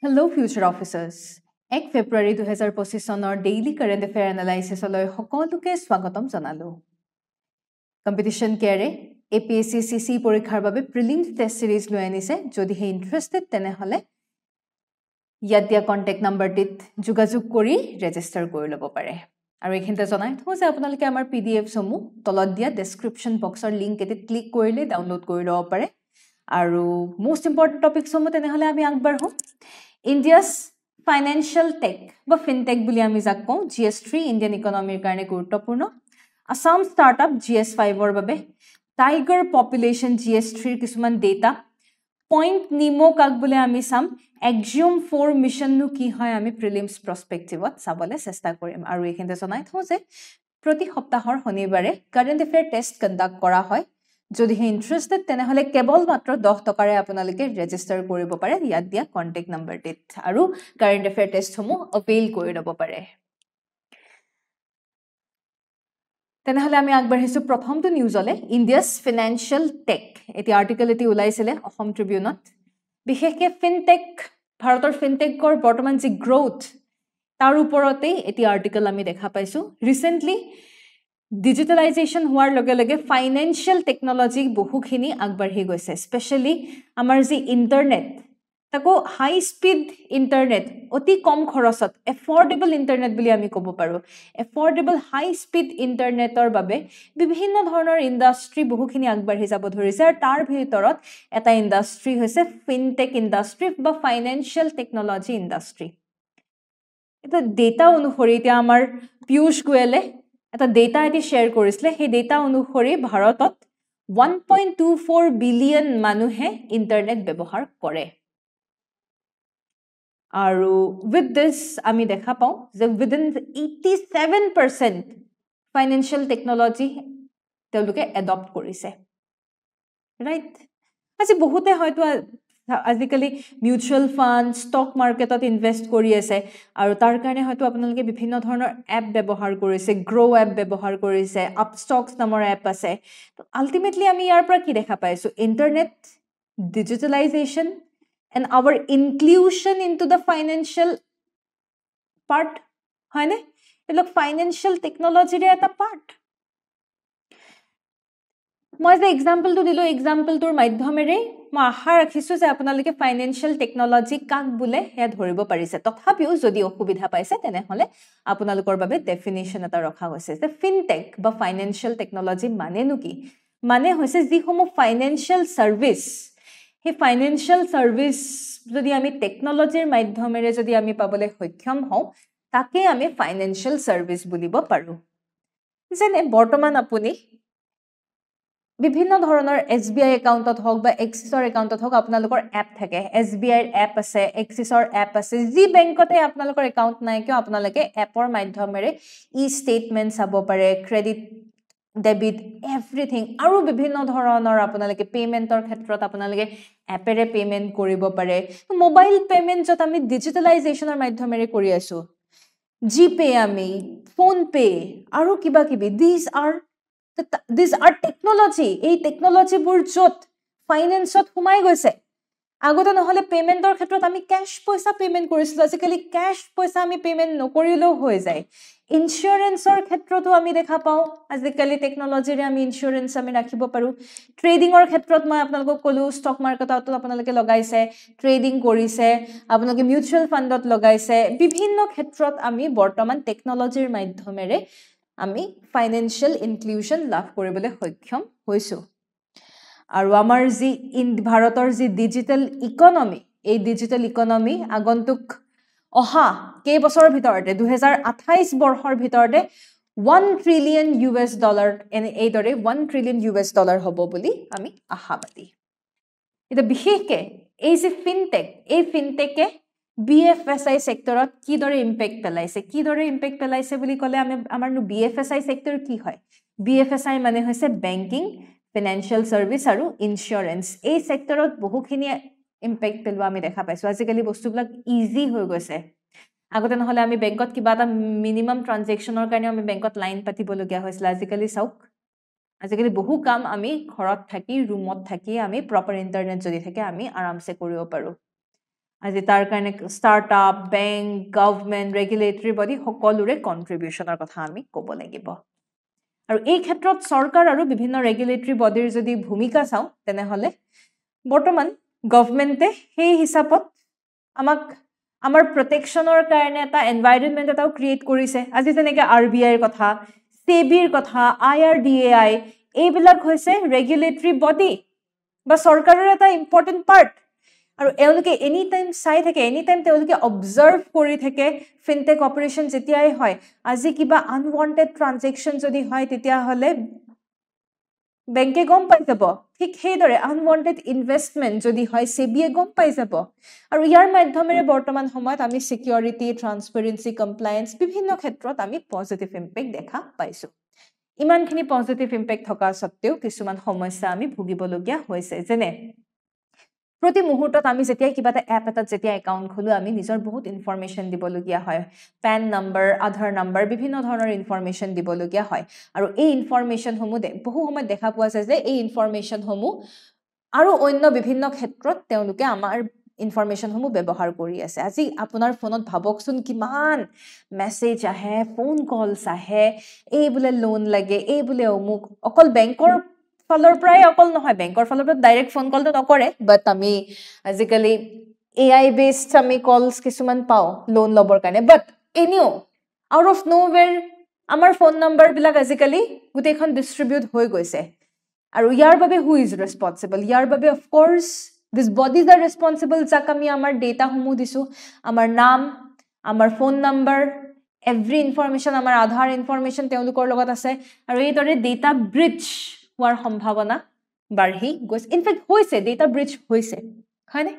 Hello, future officers. 1 ফেব্ৰুৱাৰী 2025 চনৰ daily current affair এনালাইচিছলৈ সকলোকে স্বাগতম জনালো। কম্পিটিশ্যন কেয়াৰে APSC CC পৰীক্ষাৰ বাবে প্ৰিলিমছ টেষ্ট সিৰিজ লৈ আনিছে। যদিহে ইণ্টাৰেষ্টেড তেনেহলে ইয়াত দিয়া কণ্টেক্ট নম্বৰটিত যোগাযোগ কৰি ৰেজিষ্টাৰ কৰি ল'ব পাৰে। আৰু এইখিনিতে জনাই থওঁ যে আপোনালোকে আমাৰ PDF সমূহ তলত দিয়া ডেছক্ৰিপশ্যন বক্সৰ লিংক এটিত ক্লিক কৰিলে ডাউনলোড কৰি ল'ব পাৰে। আৰু মোষ্ট ইম্পৰ্টেণ্ট টপিকসমূহ তেনেহলে আমি আগবাঢ়ো। India's financial tech বা fintech বুলি আমি যাক কওঁ GS3 ইণ্ডিয়ান ইকনমিৰ কাৰণে গুৰুত্বপূৰ্ণ। আসাম ষ্টাৰ্টআপ GS5ৰ বাবে টাইগাৰ পপুলেশ্যন GS3ৰ কিছুমান ডেটা পইণ্ট নিমো কাক বুলি আমি চাম এক্সিউম 4 মিছননো কি হয় আমি প্ৰিলিমছ প্ৰস্পেক্টিভত চাবলৈ চেষ্টা কৰিম। আৰু এইখিনিতে জনাই থওঁ যে প্ৰতি সপ্তাহৰ শনিবাৰে কাৰেণ্ট এফেয়াৰ টেষ্ট কণ্ডাক্ট কৰা হয়। যদিহে ইণ্টাৰেষ্টেড তেনেহলে কেৱল মাত্ৰ 10 টকাৰে আপোনালোকে ৰেজিষ্টাৰ কৰিব পাৰে ইয়াত দিয়া কণ্টেক্ট নম্বৰটিত আৰু কাৰেণ্ট এফেয়াৰ টেষ্টসমূহ অপেইল কৰি ল'ব পাৰে। তেনেহলে আমি আগবাঢ়িছো প্ৰথমটো নিউজলে ইণ্ডিয়াছ ফিনান্সিয়েল টেক। এতিয়া আৰ্টিকেল এটি ওলাইছিলে অসম ট্ৰিবিউনত। বিশেষকৈ ফিনটেক ভাৰতৰ ফিনটেকৰ বৰ্তমান যি গ্ৰোথ তাৰ ওপৰতেই এটি আৰ্টিকেল আমি দেখা পাইছো। ৰিচেণ্টলি ডিজিটেলাইজেশ্যন হোৱাৰ লগে লগে ফাইনেন্সিয়েল টেকনলজি বহুখিনি আগবাঢ়ি গৈছে। স্পেচিয়েলি আমাৰ যি ইণ্টাৰনেট তাকো হাই স্পীড ইণ্টাৰনেট অতি কম খৰচত এফৰ্ডেবল ইণ্টাৰনেট বুলি আমি ক'ব পাৰোঁ। এফৰ্ডেবল হাই স্পীড ইণ্টাৰনেটৰ বাবে বিভিন্ন ধৰণৰ ইণ্ডাষ্ট্ৰী বহুখিনি আগবাঢ়ি যাব ধৰিছে। আৰু তাৰ ভিতৰত এটা ইণ্ডাষ্ট্ৰী হৈছে ফিনটেক ইণ্ডাষ্ট্ৰী বা ফাইনেন্সিয়েল টেকনলজি ইণ্ডাষ্ট্ৰী। এটা ডেটা অনুসৰি এতিয়া আমাৰ পীয়ুষ গোয়েলে এটা ডেটা এটি শ্বেয়াৰ কৰিছিলে। সেই ডেটা অনুসৰি ভাৰতত 1.24 বিলিয়ন মানুহে ইণ্টাৰনেট ব্যৱহাৰ কৰে। আৰু উইথ দিছ আমি দেখা পাওঁ যে উইদিন 87% ফাইনেন্সিয়েল টেকনলজি তেওঁলোকে এডপ্ট কৰিছে। ৰাইট, আজি বহুতে হয়তো আজিকালি মিউচুৱেল ফাণ্ড ষ্টক মাৰ্কেটত ইনভেষ্ট কৰি আছে আৰু তাৰ কাৰণে হয়তো আপোনালোকে বিভিন্ন ধৰণৰ এপ ব্যৱহাৰ কৰিছে। গ্ৰ' এপ ব্যৱহাৰ কৰিছে, আপষ্টক্স নামৰ এপ আছে। আল্টিমেটলি আমি ইয়াৰ পৰা কি দেখা পাইছোঁ internet digitalisation and our inclusion into the financial part হয়নে এইবিলাক ফাইনেন্সিয়েল টেকনলজিৰে এটা পাৰ্ট। মই যে এক্সাম্পলটো দিলোঁ এক্সাম্পলটোৰ মাধ্যমেৰে মই আশা ৰাখিছোঁ যে আপোনালোকে ফাইনেন্সিয়েল টেকনলজি কাক বোলে সেয়া ধৰিব পাৰিছে। তথাপিও যদি অসুবিধা পাইছে তেনেহ'লে আপোনালোকৰ বাবে ডেফিনেশ্যন এটা ৰখা হৈছে যে ফিনটেক বা ফাইনেন্সিয়েল টেকনলজি মানেনো কি। মানে হৈছে যিসমূহ ফাইনেন্সিয়েল ছাৰ্ভিচ সেই ফাইনেন্সিয়েল ছাৰ্ভিচ যদি আমি টেকনলজিৰ মাধ্যমেৰে যদি আমি পাবলৈ সক্ষম হওঁ তাকে আমি ফাইনেন্সিয়েল ছাৰ্ভিচ বুলিব পাৰোঁ। যেনে বৰ্তমান আপুনি বিভিন্ন ধৰণৰ SBI একাউণ্টত হওক বা এক্সিছৰ একাউণ্টত হওক আপোনালোকৰ এপ থাকে। SBIৰ এপ আছে, এক্সিছৰ এপ আছে। যি বেংকতে আপোনালোকৰ একাউণ্ট নাই কিয় আপোনালোকে এপৰ মাধ্যমেৰে ষ্টেটমেণ্ট চাব পাৰে, ক্ৰেডিট ডেবিট এভৰিথিং আৰু বিভিন্ন ধৰণৰ আপোনালোকে পে'মেণ্টৰ ক্ষেত্ৰত আপোনালোকে এপেৰে পে'মেণ্ট কৰিব পাৰে। মোবাইল পে'মেণ্ট য'ত আমি ডিজিটেলাইজেশ্যনৰ মাধ্যমেৰে কৰি আছোঁ, জিপে' আমি ফোনপে' আৰু কিবা কিবি দিজ আৰ টেকনলজি। এই টেকনলজিবোৰ য'ত ফাইনেন্সত সোমাই গৈছে। আগতে নহ'লে পে'মেণ্টৰ ক্ষেত্ৰত আমি কেছ পইচা পে'মেণ্ট কৰিছিলোঁ, আজিকালি কেছ পইচা আমি পে'মেণ্ট নকৰিলেও হৈ যায়। ইঞ্চুৰেঞ্চৰ ক্ষেত্ৰতো আমি দেখা পাওঁ আজিকালি টেকনলজিৰে আমি ইঞ্চুৰেঞ্চ আমি ৰাখিব পাৰোঁ। ট্ৰেডিঙৰ ক্ষেত্ৰত মই আপোনালোকক ক'লোঁ ষ্টক মাৰ্কেটত আপোনালোকে লগাইছে, ট্ৰেডিং কৰিছে, আপোনালোকে মিউচুৱেল ফাণ্ডত লগাইছে। বিভিন্ন ক্ষেত্ৰত আমি বৰ্তমান টেকনলজিৰ মাধ্যমেৰে আমি ফাইনেন্সিয়েল ইনক্লুজন লাভ কৰিবলৈ সক্ষম হৈছোঁ। আৰু আমাৰ যি ভাৰতৰ যি ডিজিটেল ইকনমি এই ডিজিটেল ইকনমি আগন্তুক অহা কেইবছৰৰ ভিতৰতে 2028 বৰ্ষৰ ভিতৰতে $1 ট্ৰিলিয়ন এইদৰে $1 ট্ৰিলিয়ন হ'ব বুলি আমি আশাবাদী। এতিয়া বিশেষকৈ এই যে ফিনটেক এই ফিনটেকে BFSI ছেক্টৰত কিদৰে ইম্পেক্ট পেলাইছে বুলি ক'লে আমাৰনো BFSI ছেক্টৰ কি হয়। BFSI মানে হৈছে বেংকিং, ফিনান্সিয়েল ছাৰ্ভিচ আৰু ইঞ্চুৰেঞ্চ। এই ছেক্টৰত বহুখিনি ইম্পেক্ট পেলোৱা আমি দেখা পাইছোঁ। আজিকালি বস্তুবিলাক ইজি হৈ গৈছে। আগতে নহ'লে আমি বেংকত কিবা এটা মিনিমাম ট্ৰানজেকশ্যনৰ কাৰণেও আমি বেংকত লাইন পাতিবলগীয়া হৈছিলে। আজিকালি চাওক আজিকালি বহু কাম আমি ঘৰত থাকি ৰুমত থাকি আমি প্ৰপাৰ ইণ্টাৰনেট যদি থাকে আমি আৰামছে কৰিব পাৰোঁ আজি তাৰ কাৰণে startup bank government regulatory body সকলোৰে কণ্ট্ৰিবিউশ্যনৰ কথা আমি ক'ব লাগিব আৰু এই ক্ষেত্ৰত চৰকাৰ আৰু বিভিন্ন ৰেগুলেটৰী বডিৰ যদি ভূমিকা চাওঁ তেনেহ'লে বৰ্তমান গভৰ্ণমেণ্টে সেই হিচাপত আমাক আমাৰ প্ৰটেকশ্যনৰ কাৰণে এটা এনভাইৰনমেণ্ট এটাও ক্ৰিয়েট কৰিছে আজি যেনেকৈ RBIৰ কথা সেবিৰ কথা IRDAI এইবিলাক হৈছে ৰেগুলেটৰী বডি বা চৰকাৰৰ এটা ইম্পৰ্টেণ্ট পাৰ্ট আৰু এওঁলোকে এনি টাইম চাই থাকে এনি টাইম তেওঁলোকে অবজাৰ্ভ কৰি থাকে ফিনটেক অপাৰেশ্যন যেতিয়াই হয় আজি কিবা আনৱান্টেড ট্ৰানজেকশ্যন যদি হয় তেতিয়াহ'লে বেংকে গম পাই যাব ঠিক সেইদৰে আনৱান্টেড ইনভেষ্টমেণ্ট যদি হয় সেবিয়ে গম পাই যাব আৰু ইয়াৰ মাধ্যমেৰে বৰ্তমান সময়ত আমি সিকিউৰিটি ট্ৰান্সপাৰেন্সি কমপ্লায়েন্স বিভিন্ন ক্ষেত্ৰত আমি পজিটিভ ইম্পেক্ট দেখা পাইছোঁ ইমানখিনি পজিটিভ ইম্পেক্ট থকা সত্ত্বেও কিছুমান সমস্যা আমি ভুগিবলগীয়া হৈছে যেনে প্ৰতি মুহূৰ্তত আমি যেতিয়া কিবা এটা এপ এটাত যেতিয়া একাউণ্ট খোলো আমি নিজৰ বহুত ইনফৰমেশ্যন দিবলগীয়া হয় পেন নম্বৰ আধাৰ নম্বৰ বিভিন্ন ধৰণৰ ইনফৰমেশ্যন দিবলগীয়া হয় আৰু এই ইনফৰমেশ্যনসমূহ বহু সময়ত দেখা পোৱা যায় যে এই ইনফৰমেশ্যনসমূহ আৰু অন্য বিভিন্ন ক্ষেত্ৰত তেওঁলোকে আমাৰ ইনফৰমেশ্যনসমূহ ব্যৱহাৰ কৰি আছে আজি আপোনাৰ ফোনত ভাবকচোন কিমান মেছেজ আহে ফোন কলছ আহে এই বোলে লোন লাগে এই বোলে অমুক অকল বেংকৰ ফালৰ পৰাই অকল নহয় বেংকৰ ফালৰ পৰা ডাইৰেক্ট ফোন কলটো নকৰে বাট আমি আজিকালি AI বেছড আমি কলছ কিছুমান পাওঁ লোন ল'বৰ কাৰণে বাট এনেও আউট অফ নোৱেৰ আমাৰ ফোন নম্বৰবিলাক আজিকালি গোটেইখন ডিষ্ট্ৰিবিউট হৈ গৈছে আৰু ইয়াৰ বাবে হু ইজ ৰেছপনচিবল ইয়াৰ বাবে অফক'ৰ্ছ দিছ বডিজ আৰ ৰেছপনচিবল যাক আমি আমাৰ ডেটাসমূহ দিছোঁ আমাৰ নাম আমাৰ ফোন নম্বৰ এভৰি ইনফৰমেশ্যন আমাৰ আধাৰ ইনফৰমেশ্যন তেওঁলোকৰ লগত আছে আৰু এইদৰে ডেটা ব্ৰিচ হোৱাৰ সম্ভাৱনা বাঢ়ি গৈছে ইনফেক্ট হৈছে ডেটা ব্ৰিচ হৈছে হয়নে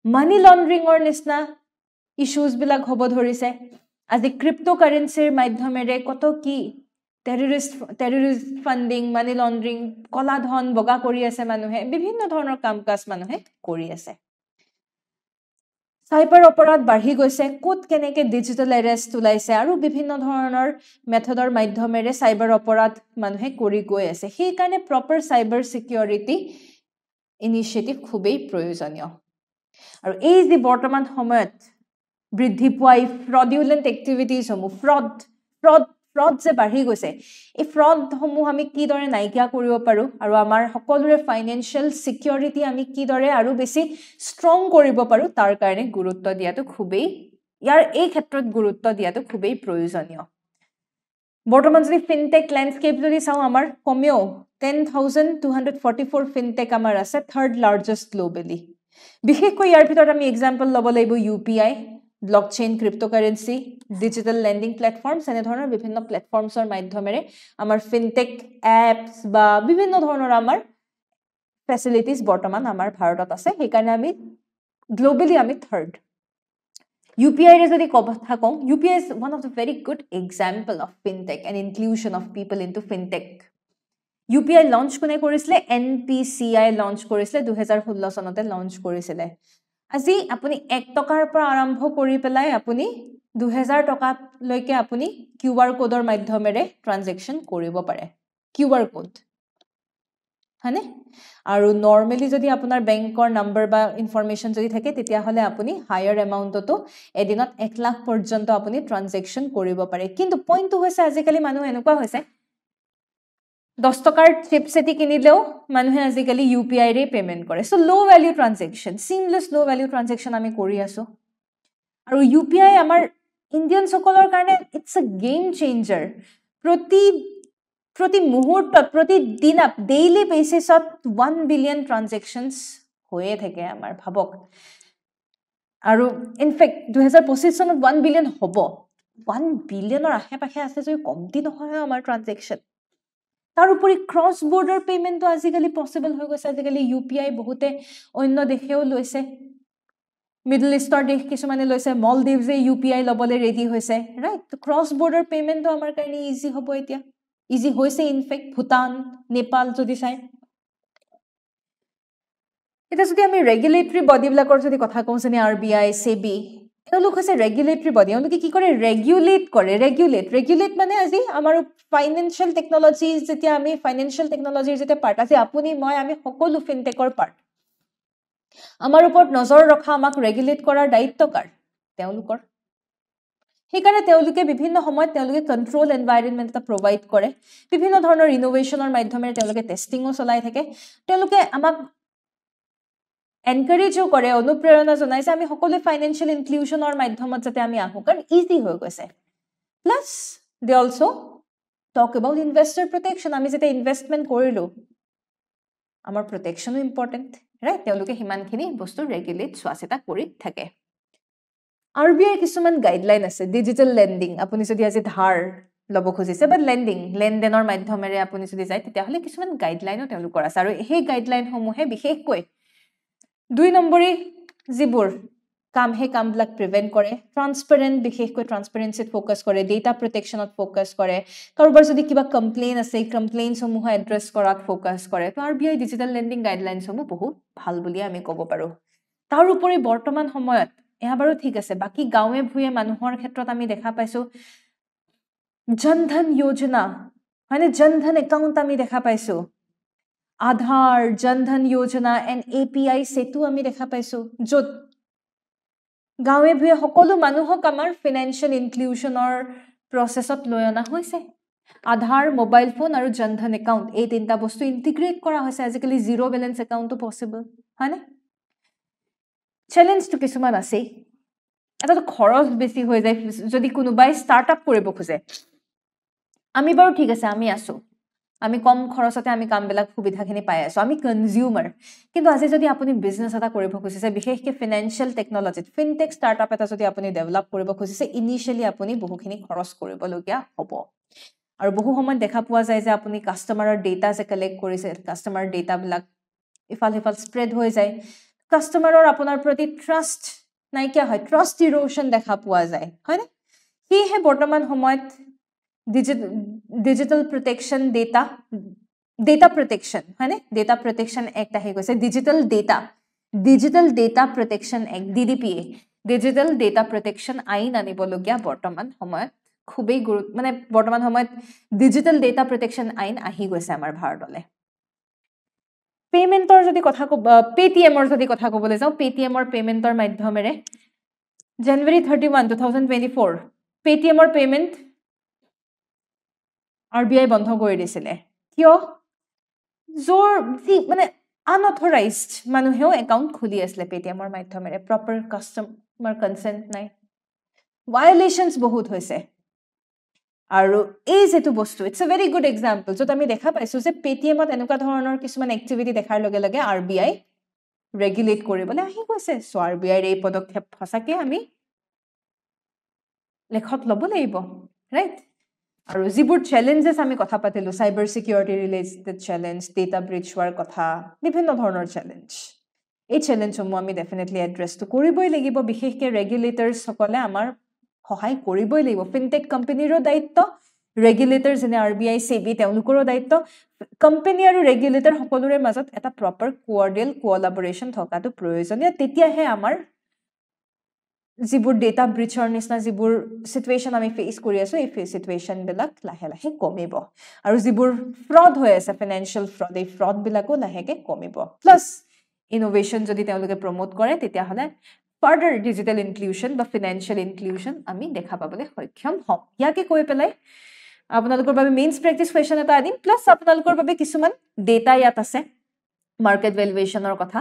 মানি লণ্ড্ৰিঙৰ নিচিনা ইছ্যুজবিলাক হ'ব ধৰিছে আজি ক্ৰিপ্ট'কাৰেঞ্চিৰ মাধ্যমেৰে কত কি টেৰৰিষ্ট ফাণ্ডিং মানি লণ্ড্ৰিং কলা ধন বগা কৰি আছে মানুহে বিভিন্ন ধৰণৰ কাম কাজ মানুহে কৰি আছে চাইবাৰ অপৰাধ বাঢ়ি গৈছে ক'ত কেনেকে ডিজিটেল এৰেষ্ট ওলাইছে আৰু বিভিন্ন ধৰণৰ মেথডৰ মাধ্যমেৰে চাইবাৰ অপৰাধ মানুহে কৰি গৈ আছে সেইকাৰণে প্ৰপাৰ চাইবাৰ সিকিউৰিটি ইনিচিয়েটিভ খুবেই প্ৰয়োজনীয় আৰু এই যে বৰ্তমান সময়ত বৃদ্ধি পোৱা ফ্ৰডুলেণ্ট এক্টিভিটিজসমূহ ফ্ৰড যে বাঢ়ি গৈছে এই ফ্ৰডসমূহ আমি কিদৰে নাইকিয়া কৰিব পাৰোঁ আৰু আমাৰ সকলোৰে ফাইনেন্সিয়েল সিকিউৰিটি আমি কিদৰে আৰু বেছি ষ্ট্ৰং কৰিব পাৰোঁ তাৰ কাৰণে গুৰুত্ব দিয়াটো খুবেই ইয়াৰ এই ক্ষেত্ৰত গুৰুত্ব দিয়াটো খুবেই প্ৰয়োজনীয় বৰ্তমান যদি ফিনটেক লেণ্ডস্কেপ যদি চাওঁ আমাৰ কমেও 10,244 ফিনটেক আমাৰ আছে থাৰ্ড লাৰ্জেষ্ট গ্লোবেলি বিশেষকৈ ইয়াৰ ভিতৰত আমি এক্সাম্পল ল'ব লাগিব UPI blockchain cryptocurrency digital lending platforms এনেধৰণৰ বিভিন্ন প্লেটফৰ্মছৰ মাধ্যমেৰে আমাৰ ফিনটেক এপছ বা বিভিন্ন ধৰণৰ আমাৰ ফেচিলিটিজ বৰ্তমান আমাৰ ভাৰতত আছে সেইকাৰণে আমি গ্লোবেলি আমি থাৰ্ড UPIৰে যদি কথা কওঁ UPI is one of the very good example of fintech and inclusion of people into fintech UPI launch কোনে কৰিছিলে NPCI লঞ্চ কৰিছিলে 2016 চনতে লঞ্চ কৰিছিলে আজি আপুনি 1 টকাৰ পৰা আৰম্ভ কৰি পেলাই আপুনি 2000 টকালৈকে আপুনি QR কোডৰ মাধ্যমেৰে ট্ৰানজেকচন কৰিব পাৰে QR কোড হয়নে আৰু নৰ্মেলি যদি আপোনাৰ বেংকৰ নম্বৰ বা ইনফৰমেশ্যন যদি থাকে তেতিয়াহ'লে আপুনি হায়াৰ এমাউণ্টতো এদিনত 1 লাখ পৰ্যন্ত আপুনি ট্ৰানজেকচন কৰিব পাৰে কিন্তু পইণ্টটো হৈছে আজিকালি মানুহ এনেকুৱা হৈছে 10 টকাৰ চিপছ এটি কিনিলেও মানুহে আজিকালি UPIৰে পেমেণ্ট কৰে সো লো ভ্যালু ট্ৰানজেকচন সিমলেছ লো ভ্যালু ট্ৰানজেকচন আমি কৰি আছো আৰু UPI আমাৰ ইণ্ডিয়ান সকলৰ কাৰণে ইটস আ গেম চেঞ্জাৰ প্ৰতি মুহূৰ্তত প্ৰতি দিন ডেইলি বেসিছত 1 বিলিয়ন ট্ৰানজেকচনছ হৈয়ে থাকে আমাৰ ভাবক আৰু ইনফেক্ট 2025 চনত 1 বিলিয়ন হ'ব 1 বিলিয়নৰ আশেপাশে আছে যদি কমতি নহয় আমাৰ ট্ৰানজেকচন তাৰ উপৰি ক্ৰছ বৰ্ডাৰ পেমেণ্টটো আজিকালি পসিবল হৈ গৈছে আজিকালি UPI বহুতে অন্য দেশেও লৈছে মিডল ইষ্টৰ দেশ কিছুমানে লৈছে মলদ্বীপছে UPI লবলৈ ৰেডি হৈছে ৰাইট ক্ৰছ বৰ্ডাৰ পেমেণ্টটো আমাৰ কাৰণে ইজি হ'ব এতিয়া ইজি হৈছে ইনফেক্ট ভুটান নেপাল যদি চাই এটা যদি আমি ৰেগুলেটৰী বডিবিলাকৰ যদি কথা কওঁ যেনে RBI SEBI তেওঁলোক হৈছে ৰেগুলেটৰী বডি তেওঁলোকে কি কৰে ৰেগুলেট মানে আজি আমাৰ ফাইনেন্সিয়েল টেকনলজি যেতিয়া আমি ফাইনেন্সিয়েল টেকনলজিৰ যেতিয়া পাৰ্ট আছে আপুনি মই আমি সকলো ফিনটেকৰ পাৰ্ট আমাৰ ওপৰত নজৰ ৰখা আমাক ৰেগুলেট কৰাৰ দায়িত্ব কাৰ তেওঁলোকৰ সেইকাৰণে তেওঁলোকে বিভিন্ন সময়ত তেওঁলোকে কন্ট্ৰোল এনভাইৰনমেন্ট এটা প্ৰভাইড কৰে বিভিন্ন ধৰণৰ ইনোভেশনৰ মাধ্যমেৰে তেওঁলোকে টেষ্টিংও চলাই থাকে তেওঁলোকে আমাক এনকাৰেজও কৰে অনুপ্ৰেৰণা জনাইছে আমি সকলো ফাইনেন্সিয়েল ইনক্লুজনৰ মাধ্যমত যাতে আমি আহো কাৰণ ইজি হৈ গৈছে plus they also talk about investor protection আমি যেতিয়া ইনভেষ্টমেন্ট কৰিলো আমাৰ প্ৰটেকশ্যনো ইম্পৰ্টেন্ট ৰাইট তেওঁলোকে হিমানখিনি বস্তু ৰেগুলেট চোৱাচিতা কৰি থাকে RBI কিছুমান গাইডলাইন আছে ডিজিটাল লেন্ডিং আপুনি যদি আজি ধাৰ লব খুজিছে বাট লেনদেনৰ মাধ্যমেৰে আপুনি যদি যায় তেতিয়াহলে কিছুমান গাইডলাইনও তেওঁলোকৰ আছে আৰু সেই গাইডলাইন সমূহে বিশেষকৈ 2 নম্বৰী যিবোৰ কাম হে কামবিলাক প্ৰিভেন্ট কৰে ট্ৰান্সপাৰেন্ট বিশেষকৈ ট্ৰান্সপাৰেন্সিত ফোকাস কৰে ডেটা প্ৰটেকশ্যনত ফোকাস কৰে কাৰোবাৰ যদি কিবা কমপ্লেইন আছে কমপ্লেইনছ সমূহ এড্ৰেছ কৰাত ফোকাস কৰে তো RBI ডিজিটাল লেন্ডিং গাইডলাইনছ সমূহ বহুত ভাল বুলি আমি ক'ব পাৰো তাৰ উপৰি বৰ্তমান সময়ত এয়া বাৰু ঠিক আছে বাকি গাঁৱে ভুয়ে মানুহৰ ক্ষেত্ৰত আমি দেখা পাইছো জনধন যোজনা মানে জনধন একাউণ্ট আমি দেখা পাইছো আধাৰ জনধন যোজনা এণ্ড API সেতু আমি দেখা পাইছো য'ত গাঁৱে ভুয়ে সকলো মানুহক আমাৰ ফাইনেন্সিয়েল ইনক্লুজনৰ প্ৰসেছত লৈ অনা হৈছে আধাৰ মোবাইল ফোন আৰু জনধন একাউণ্ট এই তিনটা বস্তু ইন্টিগ্ৰেট কৰা হৈছে আজিকালি জিৰো বেলেন্স একাউণ্টটো পসিবল হয়নে চ্যালেঞ্জ তো কিছুমান আছে এটা তো খৰচ বেছি হৈ যায় যদি কোনোবাই ষ্টাৰ্টআপ কৰিব খোজে আমি বাৰু ঠিক আছে আমি আছো আমি কম খৰচতে আমি কামবিলাক সুবিধাখিনি পাই আছো আমি কনজিউমাৰ কিন্তু আজি যদি আপুনি বিজনেস এটা কৰিব খুজিছে বিশেষকৈ ফাইনেন্সিয়েল টেকনলজিত ফিনটেক ষ্টাৰ্টআপ এটা যদি আপুনি ডেভেলপ কৰিব খুজিছে ইনিশিয়ালি আপুনি বহুখিনি খৰচ কৰিবলগীয়া হ'ব আৰু বহু সময়ত দেখা পোৱা যায় যে আপুনি কাস্টমাৰৰ ডেটা যে কালেক্ট কৰিছে কাস্টমাৰ ডেটাবিলাক ইফাল সিফাল স্প্ৰেড হৈ যায় কাস্টমাৰৰ আপোনাৰ প্ৰতি ট্ৰাষ্ট নাইকিয়া হয় ট্ৰাষ্ট ইৰোশন দেখা পোৱা যায় হয়নে সেয়েহে বৰ্তমান সময়ত ডিজিটাল প্ৰটেকশ্যন ডেটা প্ৰটেকশ্যন হয়নে ডেটা প্ৰটেকশ্যন এক্ট আহি গৈছে digital data protection act DDPA digital data protection আইন আনিবলগীয়া বৰ্তমান সময়ত খুবেই মানে বৰ্তমান সময়ত ডিজিটাল ডেটা প্ৰটেকশ্যন আইন আহি গৈছে আমাৰ ভাৰতলৈ পেমেন্টৰ যদি কথা পেটিএমৰ যদি কথা ক'বলৈ যাওঁ পেটিএমৰ পেমেন্টৰ মাধ্যমেৰে জানুৱাৰী 31 2024 পেটিএমৰ পেমেন্ট RBI বন্ধ কৰি দিছিলে কিয় জোৰ মানে আনঅথৰাইজড মানুহেও একাউণ্ট খুলি আছিলে পেটিএমৰ মাধ্যমেৰে প্ৰপাৰ কাস্টমাৰ কনসেন্ট নাই ভায়োলেশনস বহুত হৈছে আৰু এই যেটো বস্তু it's a very good example য'ত আমি দেখা পাইছো যে পেটিএমত এনেকুৱা ধৰণৰ কিছুমান এক্টিভিটি দেখাৰ লগে লগে RBI ৰেগুলেট কৰিবলৈ আহি গৈছে সো RBI এই পদক্ষেপ ফসাকে আমি লেখত ল'ব লাগিব ৰাইট আৰু যিবোৰ চ্যালেঞ্জেস আমি কথা পাতিলো cyber security related challenge data breach হোৱাৰ কথা বিভিন্ন ধৰণৰ চ্যালেঞ্জ এই চ্যালেঞ্জসমূহ আমি ডেফিনেটলি এড্ৰেছ তো কৰিবই লাগিব বিশেষকৈ ৰেগুলেটৰছ সকলে আমাৰ সহায় কৰিবই লাগিব ফিনটেক কোম্পানীৰো দায়িত্ব ৰেগুলেটৰ যেনে RBI SEBI তেওঁলোকৰো দায়িত্ব কোম্পানী আৰু ৰেগুলেটৰ সকলোৰে মাজত এটা প্ৰপাৰ কোঅৰ্ডিনেল কোলাবোৰেচন থকাটো প্ৰয়োজনীয় তেতিয়াহে আমাৰ যিবোৰ ডেটা ব্ৰিচৰ নিচিনা যিবোৰ সিচুৱেচন আমি ফেস কৰি আছো এই সিচুৱেচন বিলাক লাহে লাহে কমিব আৰু যিবোৰ ফ্ৰড হৈ আছে ফাইনান্সিয়েল ফ্ৰড এই ফ্ৰড বিলাকো লাহেকে কমিব প্লাস ইনোভেশন যদি তেওঁলোকে প্ৰমোট কৰে তেতিয়াহলে ফাৰ্ডাৰ ডিজিটাল ইনক্লুজন বা ফাইনান্সিয়েল ইনক্লুজন আমি দেখা পাবলৈ সক্ষম হম ইয়াকে কৈ পেলাই আপোনালোকৰ বাবে মেইনছ প্ৰেক্টিছ কুৱেশ্যন এটা আদিম প্লাস আপোনালোকৰ বাবে কিছুমান ডেটা ইয়াত আছে মাৰ্কেট ভ্যালুৱেচনৰ কথা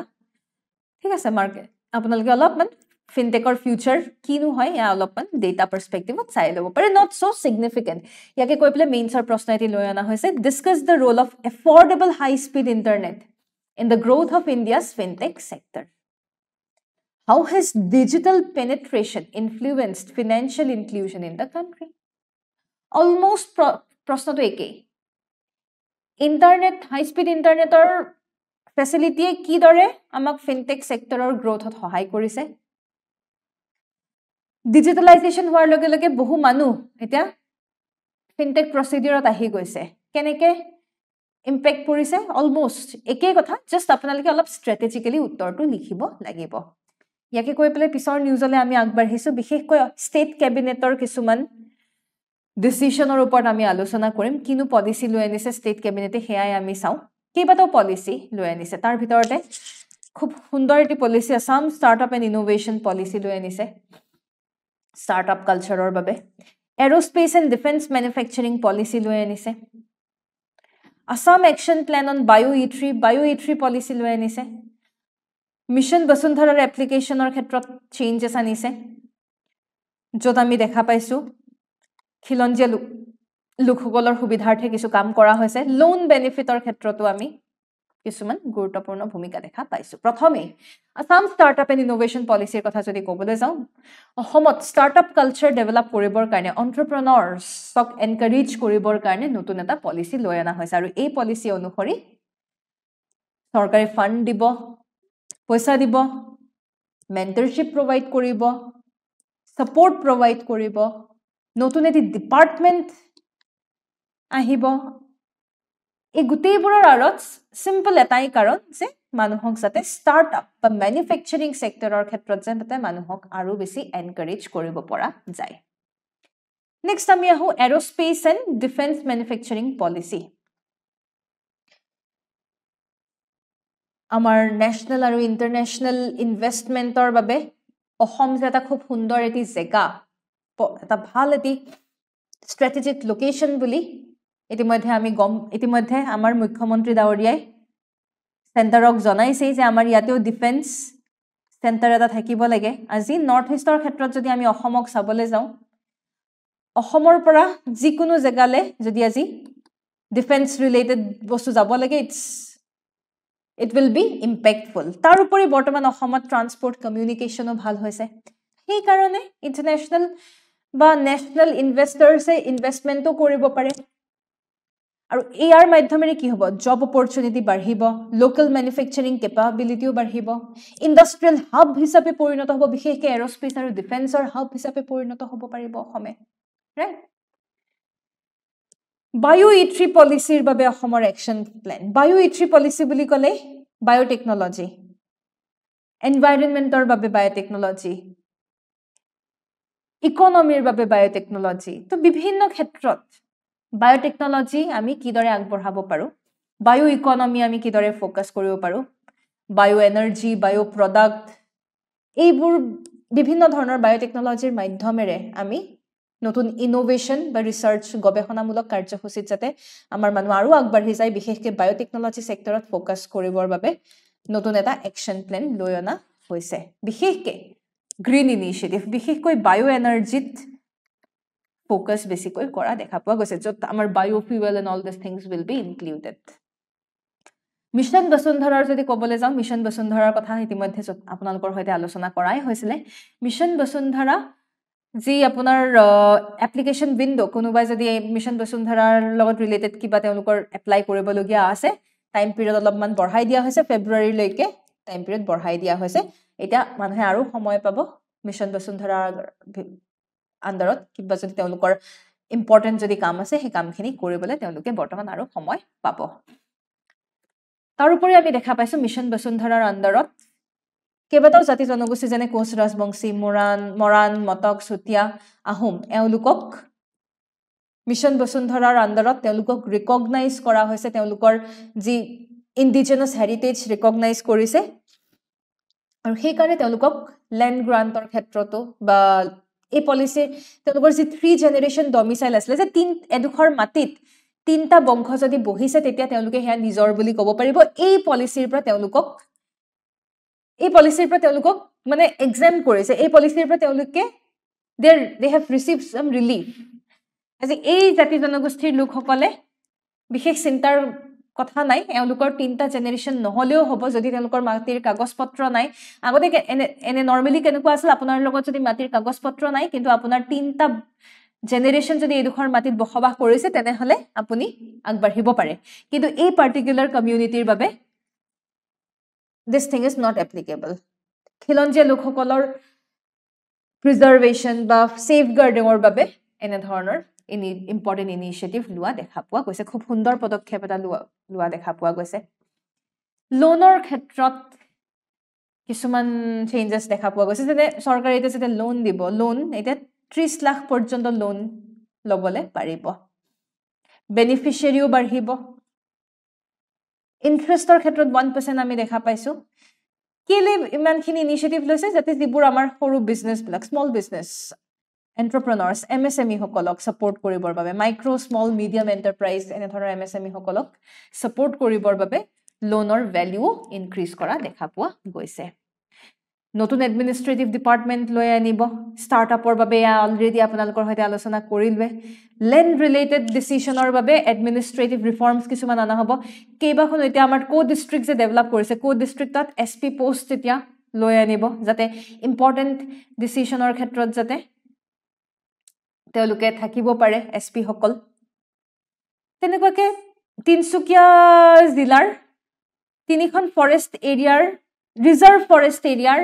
ঠিক আছে মাৰ্কেট আপোনালোকে অলপমান ফিনটেকৰ ফিউচাৰ কিনো হয় ইয়া অলপমান ডেটা পাৰ্সপেক্টিভত চাই ল'ব পাৰে নট সো সিগনিফিকেন্ট ইয়াকে কৈ পেলাই মেইনছৰ প্ৰশ্ন এটি লৈ অনা হৈছে discuss the role of affordable high speed internet in the growth of India's fintech sector How has digital penetration influenced financial inclusion in the country? Almost প্ৰশ্নটো একেই ইন্টাৰনেট হাই স্পীড ইন্টাৰনেটৰ ফেসিলিটিয়ে কি দৰে আমাক ফিনটেক সেক্টৰৰ গ্ৰোথত সহায় কৰিছে ডিজিটালাইজেশন হোৱাৰ লগে লগে বহু মানুহ এতিয়া ফিনটেক প্ৰসিডিউৰত আহি গৈছে কেনেকে ইম্পেক্ট পৰিছে অলমোস্ট একেই কথা জাস্ট আপোনালোকে অলপ স্ট্ৰেটেজিক্যালি উত্তৰটো লিখিব লাগিব ইয়াকে কৈ পেলাই পিছৰ নিউজলৈ আমি আগবাঢ়িছো বিশেষকৈ ষ্টেট কেবিনেটৰ কিছুমান ডিসিশনৰ ওপৰত আমি আলোচনা কৰিম কিনো পলিসি লৈ আনিছে ষ্টেট কেবিনেটে হেয়াই আমি চাও কেইবাটাও পলিসি লৈ আনিছে তাৰ ভিতৰতে খুব সুন্দৰ এটি policy Assam startup and innovation policy লৈ আনিছে ষ্টাৰ্টআপ কালচাৰৰ বাবে এৰোস্পেচ এণ্ড ডিফেন্স ম্যানুফ্যাকচাৰিং পলিসি লৈ আনিছে আসাম একশন প্ল্যান অন বায়ো E3 পলিসি লৈ আনিছে মিশন বসুন্ধৰাৰ এপ্লিকেশনৰ ক্ষেত্ৰত চেঞ্জেছ আনিছে যত আমি দেখা পাইছো খিলঞ্জীয়া লোকসকলৰ সুবিধাৰ্থে কিছু কাম কৰা হৈছে লোন বেনিফিটৰ ক্ষেত্ৰতো আমি কিছুমান গুৰুত্বপূৰ্ণ ভূমিকা দেখা পাইছো প্ৰথমে আসাম ষ্টাৰ্টআপ এণ্ড ইনোভেশন পলিচিৰ কথা যদি ক'বলৈ যাওঁ অসমত ষ্টাৰ্টআপ কালচাৰ ডেভেলপ কৰিবৰ কাৰণে এণ্টাৰপ্ৰেনাৰ্ছক এনকাৰেজ কৰিবৰ কাৰণে নতুন এটা পলিচি লৈ অনা হৈছে আৰু এই পলিচি অনুসৰি চৰকাৰে ফাণ্ড দিব পইচা দিব মেন্টৰশ্বিপ প্ৰভাইড কৰিব সাপোৰ্ট প্ৰভাইড কৰিব নতুন এটি ডিপাৰ্টমেন্ট আহিব এই গোটেইবোৰৰ আঁৰত সিম্পল এটাই কাৰণ যে মানুহক যাতে ষ্টাৰ্টআপ বা ম্যানুফ্যাকচাৰিং সেক্টৰৰ ক্ষেত্ৰত যাতে মানুহক আৰু বেছি এনকাৰেজ কৰিব পৰা যায় নেক্সট আমি আহো এৰোস্পেচ এণ্ড ডিফেন্স ম্যানুফ্যাকচাৰিং পলিচি আমাৰ ন্যাশনাল আৰু ইন্টাৰনেশনাল ইনভেষ্টমেন্টৰ বাবে অসম যে এটা খুব সুন্দৰ এটি জেগা এটা ভাল এটি স্ট্ৰেটেজিক লোকেশন বুলি ইতিমধ্যে আমাৰ মুখ্যমন্ত্ৰী ডাৱৰীয়াই সেন্টাৰক জনাইছে যে আমাৰ ইয়াতেও ডিফেন্স সেন্টাৰ এটা থাকিব লাগে আজি নৰ্থ ইষ্টৰ ক্ষেত্ৰত যদি আমি অসমক চাবলৈ যাওঁ অসমৰ পৰা যিকোনো জেগালে যদি আজি ডিফেন্স ৰিলেটেড বস্তু যাব লাগে it will be impactful তাৰ উপৰি বৰ্তমান অসমত ট্ৰান্সপোৰ্ট কমিউনিকেশনো ভাল হৈছে সেই কাৰণে ইন্টাৰনেশনাল বা নেশনাল ইনভেষ্টৰছে ইনভেষ্টমেন্টও কৰিব পাৰে আৰু ইয়াৰ মাধ্যমেৰে কি হ'ব জব অপৰচুনিটি বাঢ়িব লোকেল ম্যানুফ্যাকচাৰিং কেপাবিলিটিও বাঢ়িব ইন্ডাষ্ট্ৰিয়েল হাব হিচাপে পৰিণত হ'ব বিশেষকৈ এৰোস্পেচ আৰু ডিফেন্সৰ হাব হিচাপে পৰিণত হ'ব পাৰিব অসমে ৰাইট বায়ো E3 পলিচিৰ বাবে অসমৰ একশন প্ল্যান বায়ো E3 পলিচি বুলি ক'লে বায়োটেকনলজি এনভাইৰনমেন্টৰ বাবে বায়োটেকনলজি ইকোনমিৰ বাবে বায়োটেকনলজি তো বিভিন্ন ক্ষেত্ৰত বায়োটেকনলজি আমি কিদৰে আগবঢ়াব পাৰো বায়ো ইকোনমি আমি কিদৰে ফোকাস কৰিব পাৰো বায়ো এনাৰ্জি বায়ো প্ৰডাক্ট এইবোৰ বিভিন্ন ধৰণৰ বায়োটেকনলজিৰ মাধ্যমেৰে আমি নতুন ইনোভেশন বা ৰিসাৰ্চ গৱেষণামূলক কাৰ্যসূচীত যাতে আমাৰ মানুহ আৰু আগবাঢ়ি যায় বিশেষকৈ বায়োটেকনলজি সেক্টৰত ফোকাস কৰিবৰ বাবে নতুন এটা একশন প্ল্যান লৈ অনা হৈছে বিশেষকৈ গ্ৰীণ ইনিচিয়েটিভ বিশেষকৈ বায়ো এনাৰ্জিত ফোকাস বেছিকৈ কৰা দেখা পোৱা গৈছে যত আমাৰ biofuel and all this things will be included mission বসুন্ধৰাৰ যদি ক'বলৈ যাওঁ মিশন বসুন্ধৰাৰ কথা ইতিমধ্যে আপোনালোকৰ সৈতে আলোচনা কৰাই হৈছিলে মিশন বসুন্ধৰা যি আপোনাৰ এপ্লিকেশন উইন্ডো কোনোবাই যদি মিশন বসুন্ধৰাৰ লগত ৰিলেটেড কিবা তেওঁলোকৰ এপ্লাই কৰিবলগীয়া আছে টাইম পিৰিয়ড অলপমান বঢ়াই দিয়া হৈছে ফেব্ৰুৱাৰীলৈকে টাইম পিৰিয়ড বঢ়াই দিয়া হৈছে এটা মানুহে আৰু সময় পাব মিশন বসুন্ধৰাৰ আন্ডাৰত কিবা যদি তেওঁলোকৰ ইম্পৰ্টেন্ট যদি কাম আছে সেই কামখিনি কৰিবলৈ তেওঁলোকে বৰ্তমান আৰু সময় পাব তাৰ উপৰি আমি দেখা পাইছো মিশন বসুন্ধৰাৰ আন্ডাৰত কেইবাটাও জাতি জনগোষ্ঠী যেনে কোচ ৰাজবংশী মৰাণ মটক চুতীয়া আহোম এওঁলোকক মিশন বসুন্ধৰাৰ আন্ডাৰত তেওঁলোকক ৰিকগনাইজ কৰা হৈছে তেওঁলোকৰ যি ইন্ডিজিনাছ হেৰিটেজ ৰিকগনাইজ কৰিছে আৰু সেই কাৰণে তেওঁলোকক ল্যান্ড গ্ৰান্টৰ ক্ষেত্ৰতো বা এই পলিচি তেওঁলোকৰ যি 3 জেনাৰেশন ডমিসাইল আছিল যে এডোখৰ মাটিত তিনটা বংশ যদি বহিছে তেতিয়া তেওঁলোকে হেয়া নিজৰ বুলি ক'ব পাৰিব এই পলিচিৰ পৰা তেওঁলোকক মানে এক্সাম কৰিছে এই পলিচিৰ পৰা তেওঁলোকে they have received some relief আজি এই জাতি জনগোষ্ঠীৰ লোকসকলে বিশেষ চিন্তাৰ কথা নাই এওঁলোকৰ 3টা জেনাৰেশন নহলেও হ'ব যদি তেওঁলোকৰ মাটিৰ কাগজপত্ৰ নাই আগতে এনে নৰমালি কেনেকুৱা আছিল আপোনাৰ লগত যদি মাটিৰ কাগজপত্ৰ নাই কিন্তু আপোনাৰ 3টা জেনাৰেশন যদি এডোখৰ মাটিত বসবাস কৰিছে তেনেহলে আপুনি আগবাঢ়িব পাৰে কিন্তু এই পাৰ্টিকুলাৰ কমিউনিটিৰ বাবে this thing is not applicable খিলঞ্জীয়া লোকসকলৰ প্ৰিজাৰ্ভেশ্যন বা সেফগাৰ্ডিংৰ বাবে এনে ধৰণৰ ইম্পৰ্টেন্ট ইনিচিয়েটিভ লোৱা দেখা পোৱা গৈছে খুব সুন্দৰ পদক্ষেপ এটা লোৱা দেখা পোৱা গৈছে লোনৰ ক্ষেত্ৰত কিছুমান চেঞ্জেছ দেখা পোৱা গৈছে যেনে চৰকাৰে এতিয়া যেতিয়া লোন দিব লোন এতিয়া 30 লাখ পৰ্যন্ত লোন ল'বলৈ পাৰিব বেনিফিচিয়াৰীও বাঢ়িব ইন্টাৰেষ্টৰ ক্ষেত্ৰত 1% আমি দেখা পাইছো কেলে ইমানখিনি ইনিচিয়েটিভ লৈছে যাতে যিবোৰ আমাৰ সৰু বিজনেছবিলাক স্মল বিজনেছ এণ্টাৰপ্ৰেনাৰ্ছ MSME সকলক ছাপোৰ্ট কৰিবৰ বাবে মাইক্ৰ স্মল মিডিয়াম এণ্টাৰপ্ৰাইজ এনেধৰণৰ MSME সকলক ছাপোৰ্ট কৰিবৰ বাবে লোনৰ ভ্যালু ইনক্ৰিজ কৰা দেখা পোৱা গৈছে নতুন এডমিনিষ্ট্ৰেটিভ ডিপাৰ্টমেণ্ট লৈ আনিব ষ্টাৰ্টআপৰ বাবে অলৰেডি আপোনালোকৰ সৈতে আলোচনা কৰিলৱে লেণ্ড ৰিলেটেড ডিচিশনৰ বাবে এডমিনিষ্ট্ৰেটিভ ৰিফৰ্মছ কিছুমান আনা হ'ব কেইবাখন এতিয়া আমাৰ কো ডিষ্ট্ৰিক্ট যে ডেভেলপ কৰিছে কো ডিষ্ট্ৰিক্টত SP পোষ্ট এতিয়া লৈ আনিব যাতে ইম্পৰ্টেণ্ট ডিচিশনৰ ক্ষেত্ৰত যাতে তেওঁলোকে থাকিব পাৰে SP সকল তেনেকুৱাকে তিনচুকীয়া জিলাৰ তিনিখন ফৰেষ্ট এৰিয়াৰ ৰিজাৰ্ভ ফৰেষ্ট এৰিয়াৰ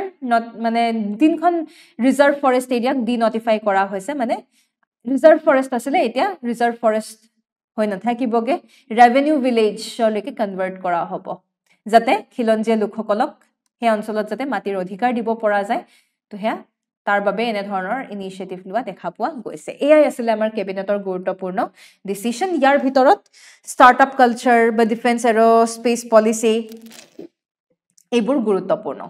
মানে তিনখন ৰিজাৰ্ভ ফৰেষ্ট এৰিয়াক ডি নটিফাই কৰা হৈছে মানে ৰিজাৰ্ভ ফৰেষ্ট আছিলে এতিয়া ৰিজাৰ্ভ ফৰেষ্ট হৈ নাথাকিবগে ৰেভিনিউ ভিলেজলৈকে কনভাৰ্ট কৰা হ'ব যাতে খিলঞ্জীয়া লোকসকলক সেই অঞ্চলত যাতে মাটিৰ অধিকাৰ দিব পৰা যায় তো হেয়া তাৰ বাবে এনে ধৰণৰ ইনিচিয়েটিভ লোৱা দেখা পোৱা গৈছে এয়াই আছিলে আমাৰ কেবিনেটৰ গুৰুত্বপূৰ্ণ ডিসিশন ইয়াৰ ভিতৰত ষ্টাৰ্টআপ কালচাৰ বা ডিফেন্স এৰোস্পেচ পলিচি এইবোৰ গুৰুত্বপূৰ্ণ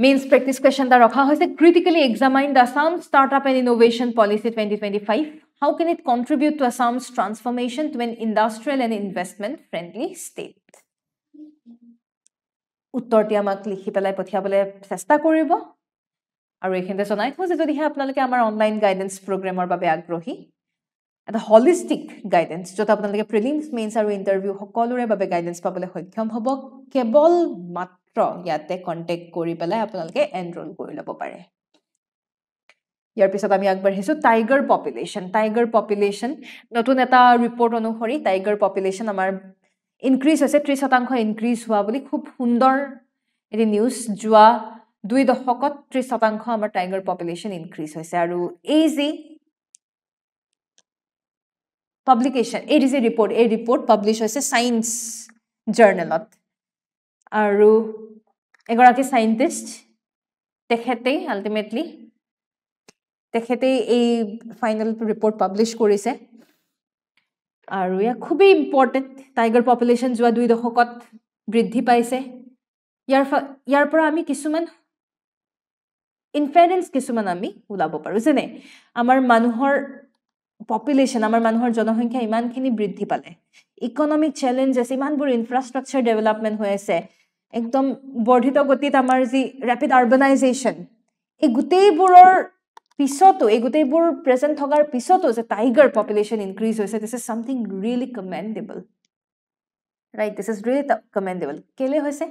মেইনছ প্ৰেক্টিছ কুৱেশ্যন এটা ৰখা হৈছে critically examine the Assam startup and innovation policy 2025 how can it contribute to Assam's transformation to an industrial and investment friendly state উত্তৰটি আমাক লিখি পেলাই পঠিয়াবলৈ চেষ্টা কৰিব আৰু এইখিনিতে জনাই থওঁ যে যদিহে আপোনালোকে আমাৰ অনলাইন গাইডেন্স প্ৰগ্ৰেমৰ বাবে আগ্ৰহী এটা হলিষ্টিক গাইডেন্স য'ত আপোনালোকে প্ৰিলিমছ মেইনছ আৰু ইণ্টাৰভিউ সকলোৰে বাবে গাইডেন্স পাবলৈ সক্ষম হ'ব কেৱল মাত্ৰ ইয়াতে কণ্টেক্ট কৰি পেলাই আপোনালোকে এনৰোল কৰি ল'ব পাৰে ইয়াৰ পিছত আমি আগবাঢ়িছো টাইগাৰ পপুলেশ্যন নতুন এটা ৰিপৰ্ট অনুসৰি টাইগাৰ পপুলেশ্যন আমাৰ ইনক্ৰিজ হৈছে 30% ইনক্ৰিজ হোৱা বুলি খুব সুন্দৰ এটি নিউজ যোৱা 2 দশকত 30% আমাৰ টাইগাৰ পপুলেশ্যন ইনক্ৰিজ হৈছে আৰু এই যি পাব্লিকেশ্যন এই ৰিপৰ্ট পাব্লিছ হৈছে সায়েন্স জাৰ্নেলত আৰু এগৰাকী সাইন্টিষ্ট তেখেতে এই ফাইনেল ৰিপৰ্ট পাব্লিছ কৰিছে আৰু ইয়া খুবই ইম্পৰ্টেন্ট টাইগাৰ পপুলেশ্যন যোৱা 2 দশকত বৃদ্ধি পাইছে ইয়াৰ পৰা আমি কিছুমান ইনফাৰেন্স কিছুমান আমি ওলাব পাৰো যেনে আমাৰ মানুহৰ পপুলেশ্যন আমাৰ মানুহৰ জনসংখ্যা ইমানখিনি বৃদ্ধি পালে ইকনমিক চ্যালেঞ্জেছ ইমানবোৰ ইনফ্ৰাষ্ট্ৰাকচাৰ ডেভেলপমেণ্ট হৈ আছে একদম বৰ্ধিত গতিত আমাৰ যি ৰেপিড আৰবানাইজেশ্যন এই গোটেইবোৰৰ পিছতো এই গোটেইবোৰ প্ৰেজেন্ট থকাৰ পিছতো যে টাইগাৰ পপুলেশ্যন ইনক্ৰিজ হৈছে this is something really commendable right this is really commendable কেলে হৈছে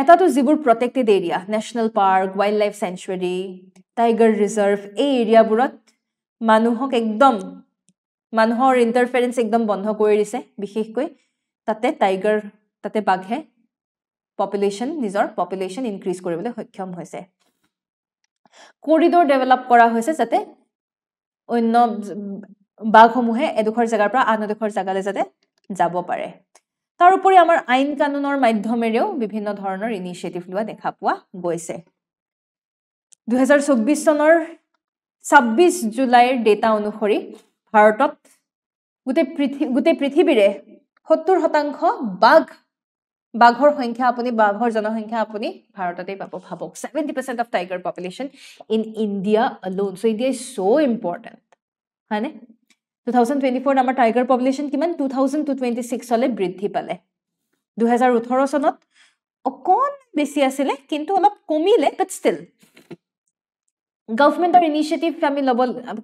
এটাতো যিবোৰ protected area national park wildlife sanctuary tiger reserve এই এৰিয়াবোৰত মানুহৰ ইণ্টাৰফেৰেন্স একদম বন্ধ কৰি দিছে বিশেষকৈ তাতে বাঘে নিজৰ পপুলেশ্যন ইনক্ৰিজ কৰিবলৈ সক্ষম হৈছে কৰিডৰ ডেভেলপ কৰা হৈছে যাতে অন্য বাঘসমূহে এডোখৰ জেগাৰ পৰা আন এডোখৰ জেগালৈ যাতে যাব পাৰে তাৰ উপৰি আমাৰ আইন কানুনৰ মাধ্যমেৰেও বিভিন্ন ধৰণৰ ইনিচিয়েটিভ লোৱা দেখা পোৱা গৈছে 2024 চনৰ 26 জুলাইৰ ডেটা অনুসৰি ভাৰতত গোটেই পৃথিৱীৰে 70% বাঘৰ সংখ্যা বাঘৰ জনসংখ্যা আপুনি ভাৰততে পাব ভাবক 70% of tiger population in India alone so India is so important হয়নে 2024 আমাৰ টাইগাৰ পপুলেশ্যন কিমান 2226 হলে বৃদ্ধি পালে 2018 চনত অকণ বেছি আছিল কিন্তু অলপ কমিলে বাট ষ্টিল গভৰ্ণমেণ্টৰ ইনিচিয়েটিভ আমি ল'ব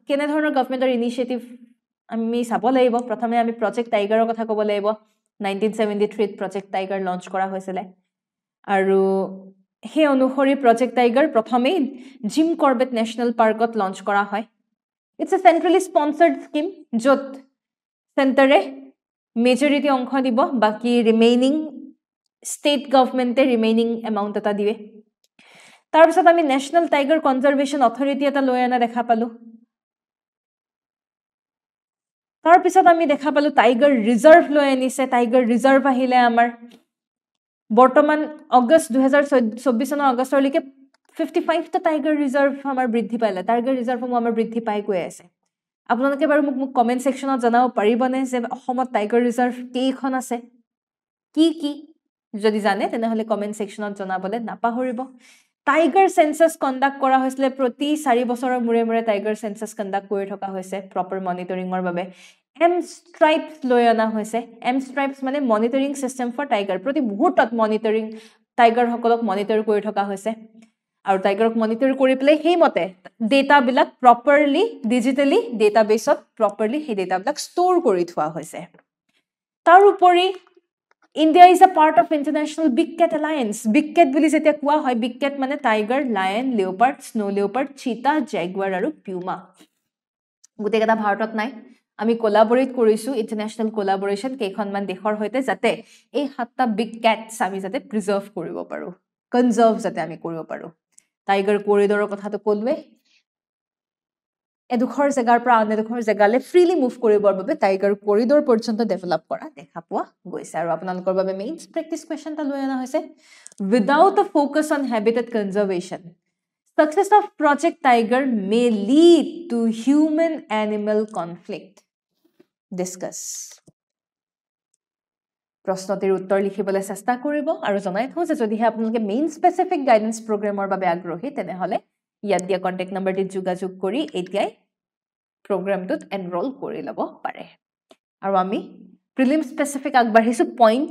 কেনে ধৰণৰ গভৰ্ণমেণ্টৰ ইনিচিয়েটিভ আমি চাব লাগিব প্ৰথমে আমি প্ৰজেক্ট টাইগাৰৰ কথা ক'ব লাগিব 1973 ত প্ৰজেক্ট টাইগাৰ লঞ্চ কৰা হৈছিল আৰু সেই অনুসৰি প্ৰজেক্ট টাইগাৰ প্ৰথমে জিম কৰবেট নেশ্যনেল পাৰ্কত লঞ্চ কৰা হয় It's a centrally sponsored scheme য'ত চেণ্টাৰে মেজৰিটি অংশ দিব বাকি ৰিমেইনিং ষ্টেট গভৰ্ণমেণ্টে ৰিমেইনিং এমাউণ্ট এটা দিবে তাৰপিছত আমি নেশ্যনেল টাইগাৰ কনজাৰভেশ্যন অথৰিটি এটা লৈ আনা দেখা পালো তাৰপিছত আমি দেখা পালো টাইগাৰ ৰিজাৰ্ভ লৈ আনিছে টাইগাৰ ৰিজাৰ্ভ আহিলে আমাৰ বৰ্তমান আগষ্ট 2024 চনৰ আগষ্টলৈকে 55টা টাইগাৰ ৰিজাৰ্ভ আমাৰ বৃদ্ধি পাইলে টাইগাৰ ৰিজাৰ্ভসমূহ আমাৰ বৃদ্ধি পাই গৈ আছে আপোনালোকে বাৰু মোক কমেন্ট সেকশনত জনাব পাৰিবনে যে অসমত টাইগাৰ ৰিজাৰ্ভ কেইখন আছে কি যদি জানে তেনেহলে কমেন্ট সেকশনত জনাবলে নাপাহৰিব টাইগাৰ সেন্সাস কন্ডাক্ট কৰা হৈছিল প্ৰতি 4 বছৰৰ মূৰে মূৰে টাইগাৰ সেন্সাস কন্ডাক্ট কৰি থকা হৈছে প্ৰপাৰ মনিটৰিংৰ বাবে এম ষ্ট্ৰাইপছ লৈ অনা হৈছে এম ষ্ট্ৰাইপছ মানে মনিটৰিং সিস্টেম ফৰ টাইগাৰ প্ৰতি মুহূৰ্তত মনিটৰিং টাইগাৰ সকলক মনিটৰ কৰি থকা হৈছে আৰু টাইগাৰক মনিটৰ কৰি প্লে হেইমতে ডেটা বিলাক প্ৰপাৰলি ডিজিটালি ডেটাবেছত প্ৰপাৰলি হে ডেটা বিলাক ষ্টৰ কৰি থোৱা হৈছে তাৰ উপৰি India is a part of International Big Cat Alliance. Big Cat বুলি যেতিয়া কোৱা হয় Big Cat মানে tiger, lion, leopard, snow leopard, cheetah, jaguar আৰু puma. গোটেইকেইটা ভাৰতত নাই আমি কোলাবৰেট কৰিছো ইন্টাৰনেশ্যনেল কোলাবৰেচন কেইখনমান দেশৰ সৈতে যাতে এই 7টা বিগ ক্যাটস আমি যাতে প্ৰিজাৰ্ভ কৰিব পাৰো কনজাৰ্ভ যাতে আমি কৰিব পাৰো টাইগাৰ কৰিডৰৰ কথাটো ক'লৱে এডুখৰ জেগাৰ পৰা আন এডুখৰ জেগালে ফ্ৰীলি মুভ কৰিবৰ বাবে টাইগাৰ কৰিডৰ পৰ্যন্ত ডেভেলপ কৰা দেখা পোৱা গৈছে আৰু আপোনালোকৰ বাবে মেইনছ প্ৰেক্টিছ কোৱেশ্চনটা লৈ অনা হৈছে without a focus on habitat conservation success of project tiger may lead to human animal conflict discuss প্ৰশ্নটিৰ উত্তৰ লিখিবলৈ চেষ্টা কৰিব আৰু জনাই থওঁ যে যদিহে আপোনালোকে মেইন স্পেচিফিক গাইডেন্স প্ৰগ্ৰামৰ বাবে আগ্ৰহী তেনেহলে ইয়াত দিয়া কন্টেক্ট নম্বৰটিত যোগাযোগ কৰি এতিয়াই প্ৰগ্ৰামটোত এনৰোল কৰি ল'ব পাৰে আৰু আমি প্ৰিলিম স্পেচিফিক আগবাঢ়িছো পইণ্ট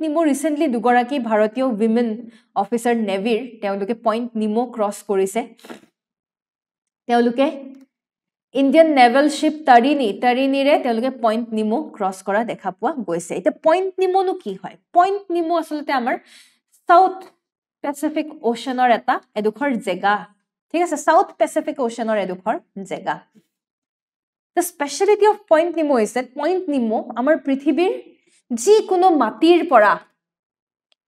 নিমো ৰিসেন্টলি দুগৰাকী ভাৰতীয় উইমেন অফিচাৰ নেভিৰ তেওঁলোকে পইণ্ট নিমো ক্ৰছ কৰিছে তেওঁলোকে ইণ্ডিয়ান নেভেল শিপ তাৰিনীৰে তেওঁলোকে পইণ্ট নিমো ক্ৰছ কৰা দেখা পোৱা গৈছে এটা পইণ্ট নিমোনো কি হয় পইণ্ট নিমো আসলতে আমাৰ সাউথ পেচিফিক ওশনৰ এটা এডুখৰ জেগা ঠিক আছে সাউথ পেচিফিক ওশনৰ এডুখৰ জেগা The speciality of Point Nemo is that Point Nemo আমাৰ পৃথিৱীৰ যি কোনো মাটিৰ পৰা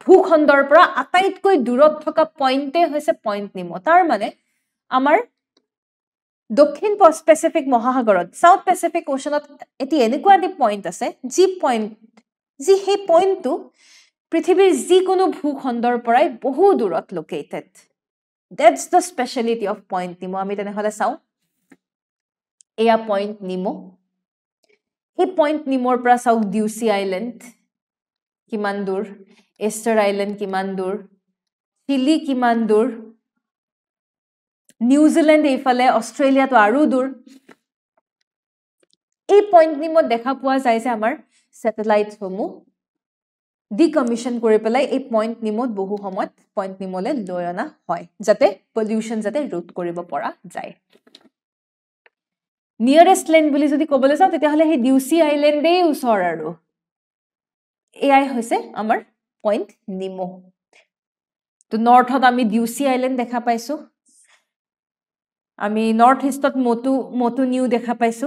ভূখণ্ডৰ পৰা আটাইতকৈ দূৰত থকা পইণ্টে হৈছে পইণ্ট নিমো তাৰ মানে আমাৰ দক্ষিণ পেচিফিক মহাসাগৰত সাউথ পেচিফিক ওশনত এটি এনেকুৱা এটি পইণ্ট আছে যি সেই পইণ্টটো পৃথিৱীৰ যি কোনো ভূখণ্ডৰ পৰাই বহু দূৰত located that's the speciality of Point Nemo আমি তেনেহলে চাও এয়া পইণ্ট নিমো এই পইণ্ট নিমোৰ পৰা চাওক ডিউসি আইল্যান্ড কিমান দূৰ এষ্টাৰ আইল্যান্ড কিমান দূৰ চিলি কিমান দূৰ নিউজিল্যান্ড এইফালে অষ্ট্ৰেলিয়াটো আৰু দূৰ এই পইণ্ট নিমোত দেখা পোৱা যায় যে আমাৰ স্যাটেলাইটছ সমূহ ডিকমিশন কৰি পেলাই এই পইণ্ট নিমোত বহু সময়ত পইণ্ট নিমোলে লৈ অনা হয় যাতে পলিউশন যাতে ৰোধ কৰিব পৰা যায় নিয়াৰেষ্ট লেণ্ড বুলি যদি ক'বলৈ যাওঁ তেতিয়াহলে সেই ডিউসি আইল্যান্ডেই ওচৰ আৰু এয়াই হৈছে আমাৰ পইণ্ট নিমো তো নৰ্থত আমি ডিউসি আইল্যান্ড দেখা পাইছো আমি নৰ্থ ইষ্টত মটু নিউ দেখা পাইছো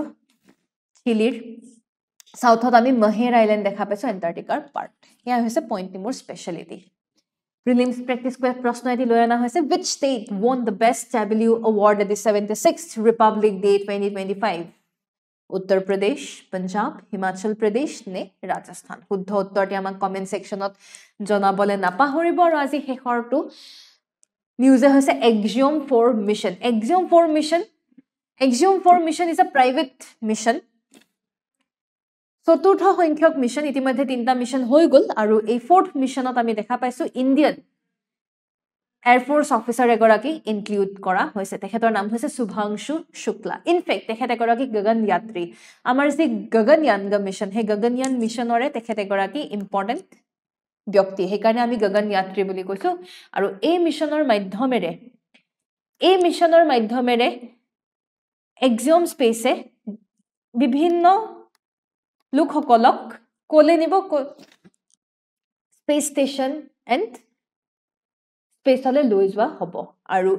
চিলিৰ সাউথত আমি মহেৰ আইল্যান্ড দেখা পাইছো এন্টাৰ্কটিকাৰ পাৰ্ট এয়া হৈছে পইণ্ট নিমোৰ স্পেশালিটি Prelims practice প্ৰশ্ন এটি লৈ অনা হৈছে which state won the best Chablis award at the 76th Republic Day 2025 Uttar Pradesh Punjab Himachal Pradesh নে Rajasthan শুদ্ধ উত্তৰটি আমাক কমেন্ট সেকশনত জনাবলে নাপাহৰিব আৰু আজি শেষৰটো নিউজে হৈছে Axiom 4 mission Axiom 4 mission is a private mission চতুৰ্থ সংখ্যক মিশন ইতিমধ্যে 3টা মিশন হৈ গল আৰু এই 4th মিশনত আমি দেখা পাইছো ইন্ডিয়ান এয়াৰ ফোৰ্স অফিসাৰ এগৰাকী ইনক্লুড কৰা হৈছে তেখেতৰ নাম হৈছে শুভাংশু শুক্লা ইনফেক্ট তেখেত এগৰাকী গগন যাত্ৰী আমাৰ যি গগনয়ান মিশন হে গগনয়ান মিশনৰে তেখেত এগৰাকী ইম্পৰ্টেন্ট ব্যক্তি হেকাৰণে আমি গগন যাত্ৰী বুলি কৈছো আৰু এই মিশনৰ মাধ্যমেৰে এক্সিওম স্পেসে বিভিন্ন লোকসকলক কোলে নিব স্পেস স্টেশন এন্ড স্পেসলে লৈ যোৱা হ'ব আৰু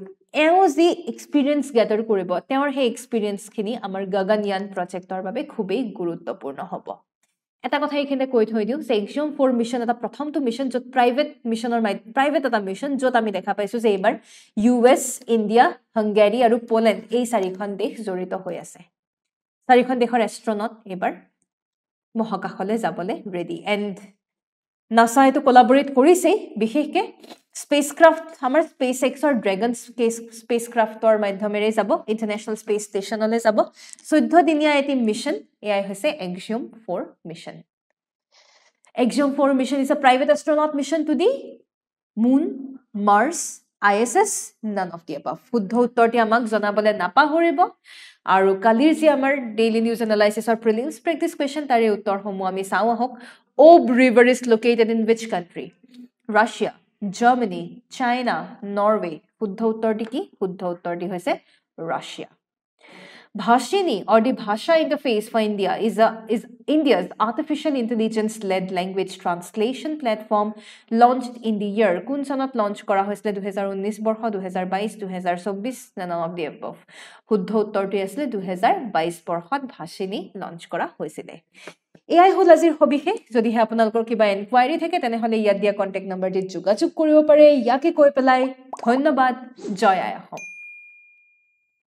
এও যি এক্সপেৰিয়েন্স গেদাৰ কৰিব তেওঁৰ হে এক্সপেৰিয়েন্স খিনি আমাৰ গগনয়ান প্ৰজেক্টৰ বাবে খুবেই গুৰুত্বপূৰ্ণ হ'ব এটা কথা এখানে কৈ থৈ দিও Axiom 4 মিশন এটা প্ৰথমটো মিশন যত প্ৰাইভেট এটা মিশন যত আমি দেখা পাইছো যে এবাৰ ইউএছ ইন্ডিয়া হাংগেৰী আৰু পোলেণ্ড এই চাৰিখন দেশ জড়িত হৈ আছে চাৰিখন দেশৰ এষ্ট্ৰনট এবাৰ মহাকাশলৈ যাবলে ৰেডি এন্ড নাসা এটো কোলাবৰেট কৰিছে বিশেষকে স্পেসক্ৰাফ্ট আমাৰ SpaceX-ৰ ড্ৰাগন স্পেসক্ৰাফ্টৰ মাধ্যমেৰে যাব ইন্টাৰনেশ্যনেল স্পেস ষ্টেচনলৈ যাব 14 দিনীয়া এটি মিশন এয়াই হৈছে Axiom 4 mission Axiom 4 mission is a private astronaut mission to the moon Mars ISS none of the above শুদ্ধ উত্তৰটি আমাক জনাবলে নাপাহৰিব আৰু কালিৰ যি আমাৰ ডেইলি নিউজ এনালাইসিসৰ প্ৰিলিমছ প্ৰেক্টিস কোৱেশ্চন তাৰে উত্তৰসমূহ আমি চাও আহক Ob River is located in which country? Russia, Germany, China, Norway. শুদ্ধ উত্তৰটি কি? শুদ্ধ উত্তৰটি হৈছে Russia. Bhashini or the Bhasha interface for India is India's artificial intelligence-led language translation platform launched in the year. কোন চনত launch কৰা হৈছিল 2019 বৰ্ষ 2022 2024 none of the above. শুদ্ধ উত্তৰটি আছিল 2022 বৰ্ষত Bhashini launch কৰা হৈছিল. AI হল আজিৰ হবিহে যদিহে আপোনালোকৰ কিবা এনকুৱাৰী থাকে তেনেহলে ইয়াত দিয়া কন্টেক্ট নম্বৰটিত যোগাযোগ কৰিব পাৰে ইয়াকে কৈ পেলাই ধন্যবাদ জয় আই অসম